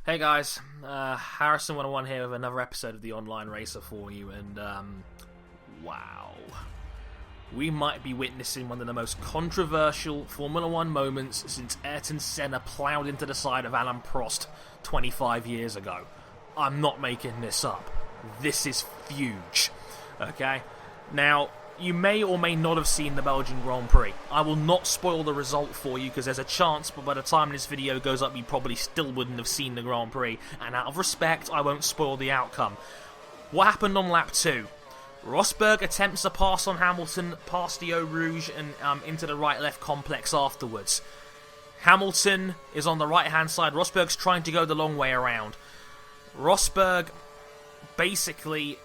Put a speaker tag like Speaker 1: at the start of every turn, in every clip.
Speaker 1: Hey guys, Harrison101 here with another episode of the Online Racer for you, and wow. We might be witnessing one of the most controversial Formula 1 moments since Ayrton Senna ploughed into the side of Alain Prost 25 years ago. I'm not making this up. This is huge. Okay? Now, you may or may not have seen the Belgian Grand Prix. I will not spoil the result for you because there's a chance, but by the time this video goes up, you probably still wouldn't have seen the Grand Prix. And out of respect, I won't spoil the outcome. What happened on lap 2? Rosberg attempts a pass on Hamilton past the Eau Rouge and into the right-left complex afterwards. Hamilton is on the right-hand side. Rosberg's trying to go the long way around. Rosberg basically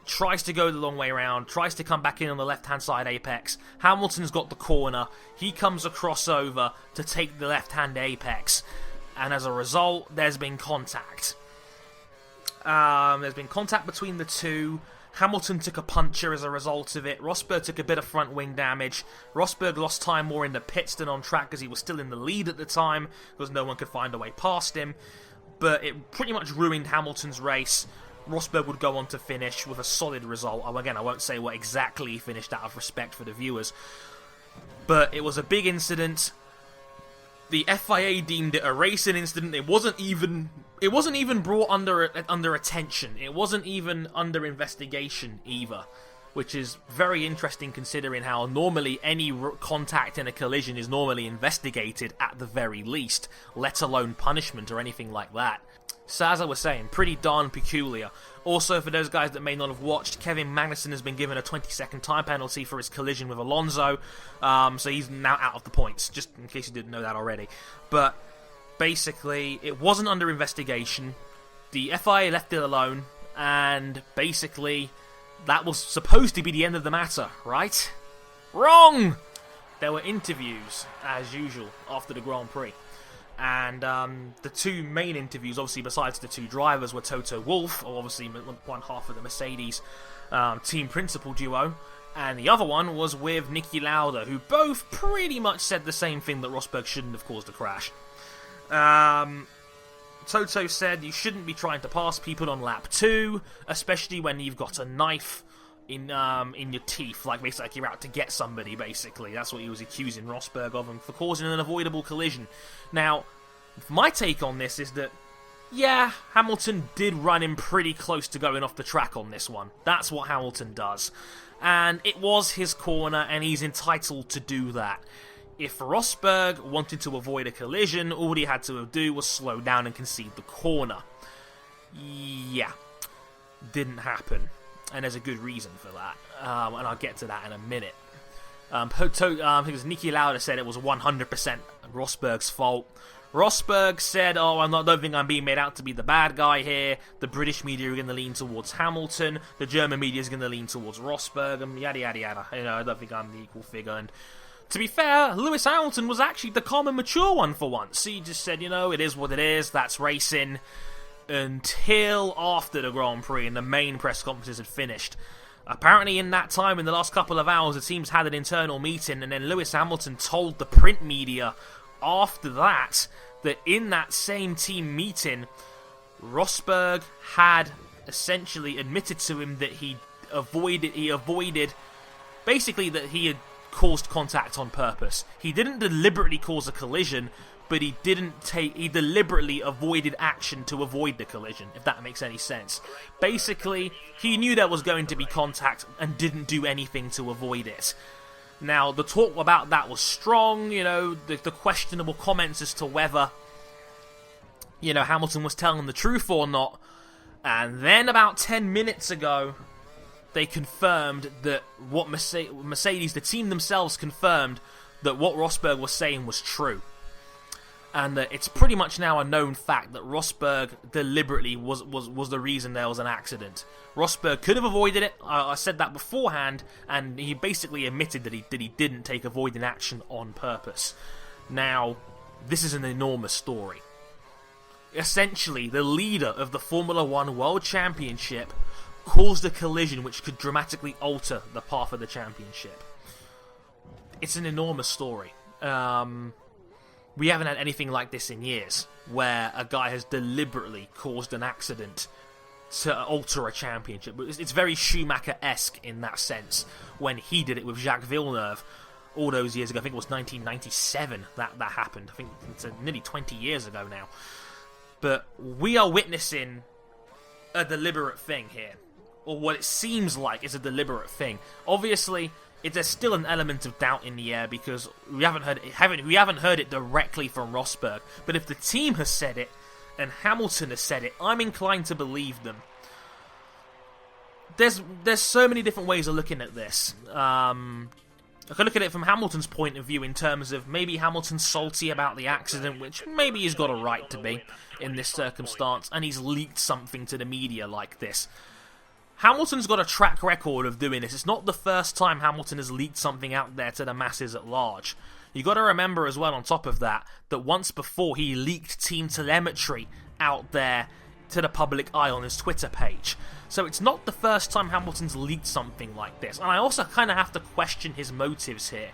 Speaker 1: tries to go the long way around, tries to come back in on the left-hand side apex. Hamilton's got the corner. He comes across over to take the left-hand apex. And as a result, there's been contact. There's been contact between the two. Hamilton took a puncture as a result of it. Rosberg took a bit of front wing damage. Rosberg lost time more in the pits than on track because he was still in the lead at the time because no one could find a way past him. But it pretty much ruined Hamilton's race. Rosberg would go on to finish with a solid result. Again, I won't say what exactly he finished out of respect for the viewers. But it was a big incident. The FIA deemed it a racing incident. It wasn't even brought under attention. It wasn't even under investigation either, which is very interesting considering how normally any contact in a collision is normally investigated at the very least, let alone punishment or anything like that. So as I was saying, pretty darn peculiar. Also, for those guys that may not have watched, Kevin Magnussen has been given a 20-second time penalty for his collision with Alonso, so he's now out of the points, just in case you didn't know that already. But basically, it wasn't under investigation, the FIA left it alone, and basically, that was supposed to be the end of the matter, right? Wrong! There were interviews, as usual, after the Grand Prix. And the two main interviews, obviously besides the two drivers, were Toto Wolff, or obviously one half of the Mercedes team principal duo, and the other one was with Niki Lauda, who both pretty much said the same thing, that Rosberg shouldn't have caused a crash. Toto said you shouldn't be trying to pass people on lap 2, especially when you've got a knife in your teeth, like basically like you're out to get somebody, basically. That's what he was accusing Rosberg of, and for causing an avoidable collision. Now, my take on this is that, yeah, Hamilton did run him pretty close to going off the track on this one. That's what Hamilton does. And it was his corner, and he's entitled to do that. If Rosberg wanted to avoid a collision, all he had to do was slow down and concede the corner. Yeah, didn't happen. And there's a good reason for that, and I'll get to that in a minute. Because Niki Lauda said it was 100% Rosberg's fault. Rosberg said, I don't think I'm being made out to be the bad guy here. The British media are going to lean towards Hamilton. The German media is going to lean towards Rosberg, and yada yada yada. I don't think I'm the equal figure. And to be fair, Lewis Hamilton was actually the calm and mature one for once. He just said, it is what it is. That's racing. Until after the Grand Prix and the main press conferences had finished. Apparently in that time, in the last couple of hours, the teams had an internal meeting, and then Lewis Hamilton told the print media after that in that same team meeting, Rosberg had essentially admitted to him that he avoided basically that he had caused contact on purpose. He didn't deliberately cause a collision, but he deliberately avoided action to avoid the collision, if that makes any sense. Basically, he knew there was going to be contact and didn't do anything to avoid it. Now, the talk about that was strong, the questionable comments as to whether, Hamilton was telling the truth or not. And then about 10 minutes ago, they confirmed that what Mercedes, the team themselves, confirmed that what Rosberg was saying was true. And it's pretty much now a known fact that Rosberg deliberately was the reason there was an accident. Rosberg could have avoided it. I said that beforehand, and he basically admitted that he didn't take avoiding action on purpose. Now, this is an enormous story. Essentially, the leader of the Formula 1 World Championship caused a collision which could dramatically alter the path of the championship. It's an enormous story. we haven't had anything like this in years, where a guy has deliberately caused an accident to alter a championship. It's very Schumacher-esque in that sense, when he did it with Jacques Villeneuve all those years ago. I think it was 1997 that happened. I think it's nearly 20 years ago now. But we are witnessing a deliberate thing here, or what it seems like is a deliberate thing. Obviously, there's still an element of doubt in the air because we haven't heard it directly from Rosberg. But if the team has said it and Hamilton has said it, I'm inclined to believe them. There's so many different ways of looking at this. I could look at it from Hamilton's point of view in terms of maybe Hamilton's salty about the accident, which maybe he's got a right to be in this circumstance, and he's leaked something to the media like this. Hamilton's got a track record of doing this. It's not the first time Hamilton has leaked something out there to the masses at large. You got to remember as well, on top of that once before he leaked team telemetry out there to the public eye on his Twitter page. So it's not the first time Hamilton's leaked something like this. And I also kind of have to question his motives here.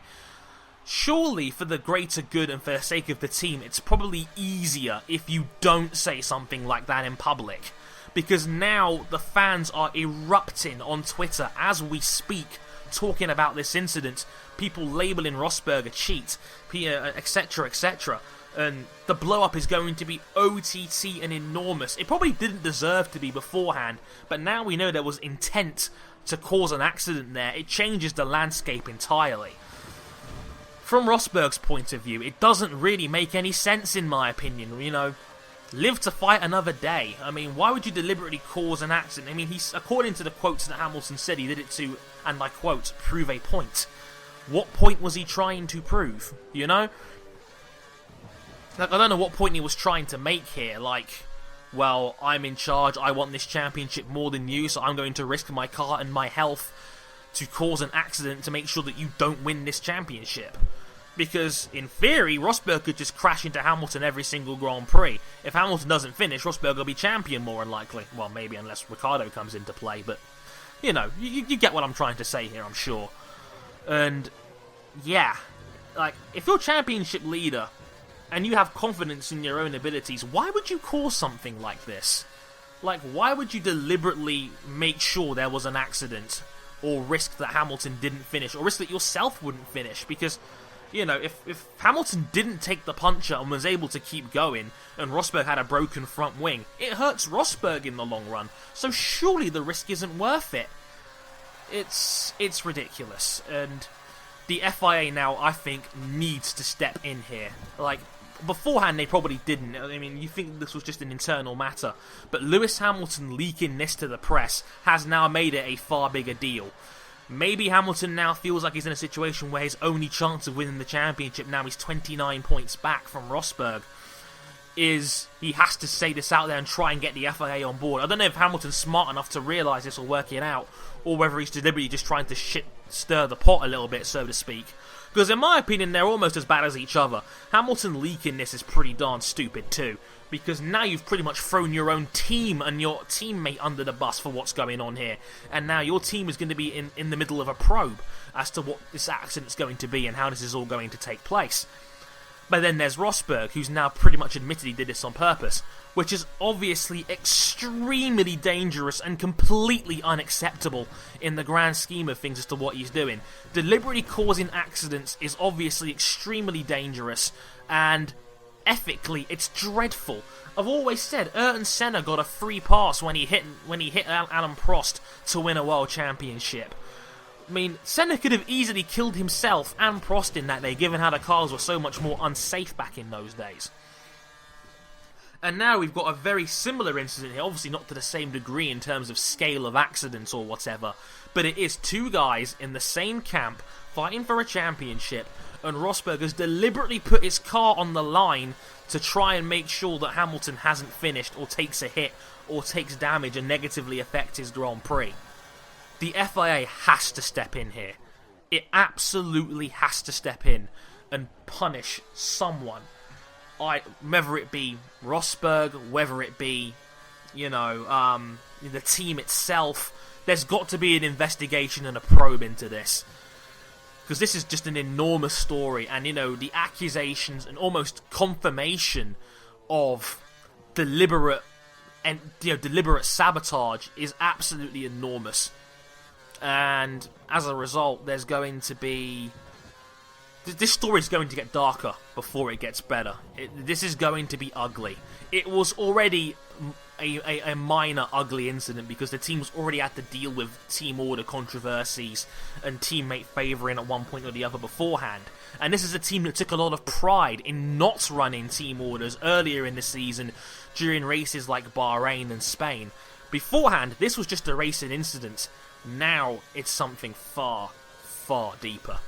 Speaker 1: Surely, for the greater good and for the sake of the team, it's probably easier if you don't say something like that in public. Because now the fans are erupting on Twitter as we speak, talking about this incident, people labelling Rosberg a cheat, etc, etc. And the blow-up is going to be OTT and enormous. It probably didn't deserve to be beforehand, but now we know there was intent to cause an accident there. It changes the landscape entirely. From Rosberg's point of view, it doesn't really make any sense in my opinion, you know. Live to fight another day. I mean, why would you deliberately cause an accident? I mean, according to the quotes that Hamilton said, he did it to, and I quote, prove a point. What point was he trying to prove, you know? Like, I don't know what point he was trying to make here, like, well, I'm in charge, I want this championship more than you, so I'm going to risk my car and my health to cause an accident to make sure that you don't win this championship. Because, in theory, Rosberg could just crash into Hamilton every single Grand Prix. If Hamilton doesn't finish, Rosberg will be champion more than likely. Well, maybe unless Ricciardo comes into play, but, you know, you get what I'm trying to say here, I'm sure. And, yeah, like, if you're championship leader and you have confidence in your own abilities, why would you cause something like this? Like, why would you deliberately make sure there was an accident, or risk that Hamilton didn't finish, or risk that yourself wouldn't finish? Because, you know, if Hamilton didn't take the puncher and was able to keep going, and Rosberg had a broken front wing, it hurts Rosberg in the long run, so surely the risk isn't worth it. It's ridiculous, and the FIA now, I think, needs to step in here. Like, beforehand they probably didn't. I mean, you think this was just an internal matter, but Lewis Hamilton leaking this to the press has now made it a far bigger deal. Maybe Hamilton now feels like he's in a situation where his only chance of winning the championship, now he's 29 points back from Rosberg, is he has to say this out there and try and get the FIA on board. I don't know if Hamilton's smart enough to realise this or work it out, or whether he's deliberately just trying to stir the pot a little bit, so to speak. Because in my opinion, they're almost as bad as each other. Hamilton leaking this is pretty darn stupid too, because now you've pretty much thrown your own team and your teammate under the bus for what's going on here. And now your team is going to be in the middle of a probe as to what this accident's going to be and how this is all going to take place. But then there's Rosberg, who's now pretty much admitted he did this on purpose, which is obviously extremely dangerous and completely unacceptable in the grand scheme of things as to what he's doing. Deliberately causing accidents is obviously extremely dangerous, and ethically, it's dreadful. I've always said Ayrton Senna got a free pass when he hit Alain Prost to win a world championship. I mean, Senna could have easily killed himself and Prost in that day, given how the cars were so much more unsafe back in those days. And now we've got a very similar incident here, obviously not to the same degree in terms of scale of accidents or whatever, but it is two guys in the same camp fighting for a championship, and Rosberg has deliberately put his car on the line to try and make sure that Hamilton hasn't finished or takes a hit or takes damage and negatively affects his Grand Prix. The FIA has to step in here. It absolutely has to step in and punish someone. Whether it be Rosberg, whether it be, the team itself, there's got to be an investigation and a probe into this. because this is just an enormous story, and, you know, the accusations and almost confirmation of deliberate sabotage is absolutely enormous. And as a result, there's going to be... This story is going to get darker before it gets better. This is going to be ugly. It was already a minor ugly incident because the team's already had to deal with team order controversies and teammate favouring at one point or the other beforehand. And this is a team that took a lot of pride in not running team orders earlier in the season during races like Bahrain and Spain. Beforehand, this was just a racing incident. Now it's something far, far deeper.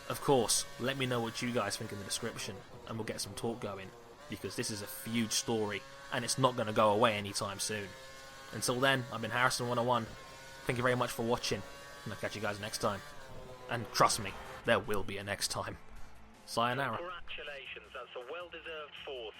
Speaker 1: Of course, let me know what you guys think in the description, and we'll get some talk going, because this is a huge story, and it's not going to go away anytime soon. Until then, I've been Harrison101. Thank you very much for watching, and I'll catch you guys next time. And trust me, there will be a next time. Sayonara.
Speaker 2: Congratulations, that's a well-deserved fourth.